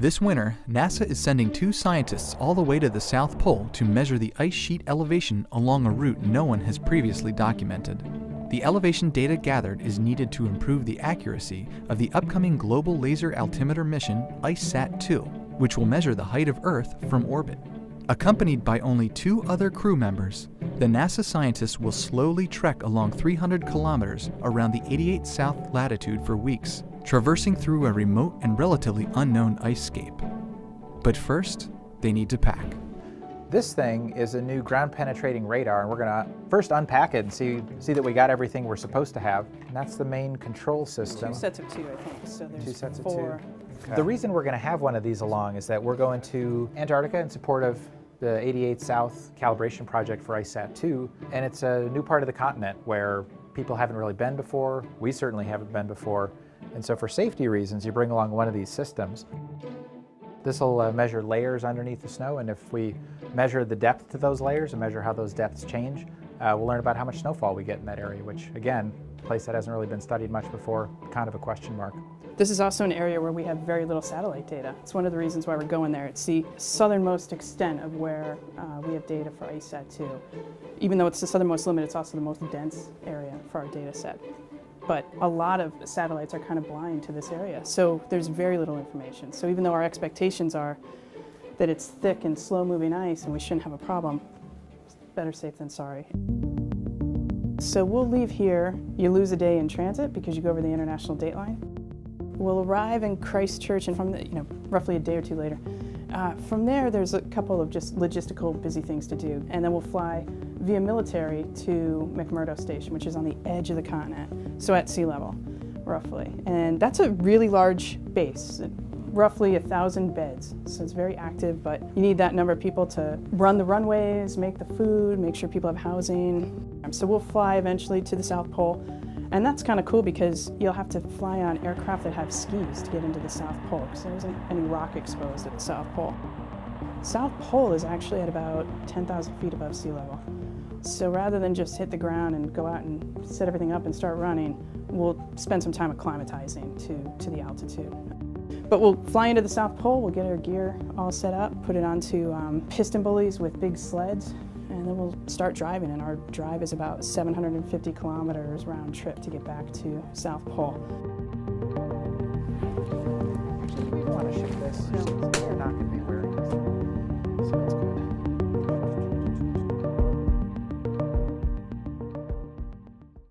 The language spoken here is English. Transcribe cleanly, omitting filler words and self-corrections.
This winter, NASA is sending 2 scientists all the way to the South Pole to measure the ice sheet elevation along a route no one has previously documented. The elevation data gathered is needed to improve the accuracy of the upcoming Global Laser Altimeter mission ICESat-2, which will measure the height of Earth from orbit. Accompanied by only 2 other crew members, the NASA scientists will slowly trek along 300 kilometers around the 88 South latitude for weeks, traversing through a remote and relatively unknown icescape. But first, they need to pack. This thing is a new ground-penetrating radar, and we're going to first unpack it and see that we got everything we're supposed to have. And that's the main control system. 2 sets of 2, I think. So there's 2 sets of 4. 2. Okay. The reason we're going to have one of these along is that we're going to Antarctica in support of the 88 South calibration project for ICESat-2, and it's a new part of the continent where people haven't really been before. We certainly haven't been before. And so for safety reasons, you bring along one of these systems. This will measure layers underneath the snow, and if we measure the depth to those layers and measure how those depths change, we'll learn about how much snowfall we get in that area, which again, a place that hasn't really been studied much before, kind of a question mark. This is also an area where we have very little satellite data. It's one of the reasons why we're going there. It's the southernmost extent of where we have data for ICESat-2. Even though it's the southernmost limit, it's also the most dense area for our data set. But a lot of satellites are kind of blind to this area, so there's very little information. So even though our expectations are that it's thick and slow-moving ice and we shouldn't have a problem, it's better safe than sorry. So we'll leave here. You lose a day in transit because you go over the international date line. We'll arrive in Christchurch, and from roughly a day or 2 later. From there, there's a couple of just logistical busy things to do, and then we'll fly via military to McMurdo Station, which is on the edge of the continent, so at sea level, roughly. And that's a really large base, roughly 1,000 beds, so it's very active, but you need that number of people to run the runways, make the food, make sure people have housing. So we'll fly eventually to the South Pole. And that's kind of cool because you'll have to fly on aircraft that have skis to get into the South Pole because there isn't any rock exposed at the South Pole. South Pole is actually at about 10,000 feet above sea level. So rather than just hit the ground and go out and set everything up and start running, we'll spend some time acclimatizing to the altitude. But we'll fly into the South Pole, we'll get our gear all set up, put it onto piston bullies with big sleds, and then we'll start driving, and our drive is about 750 kilometers round trip to get back to South Pole. Actually, do we want to ship this? No.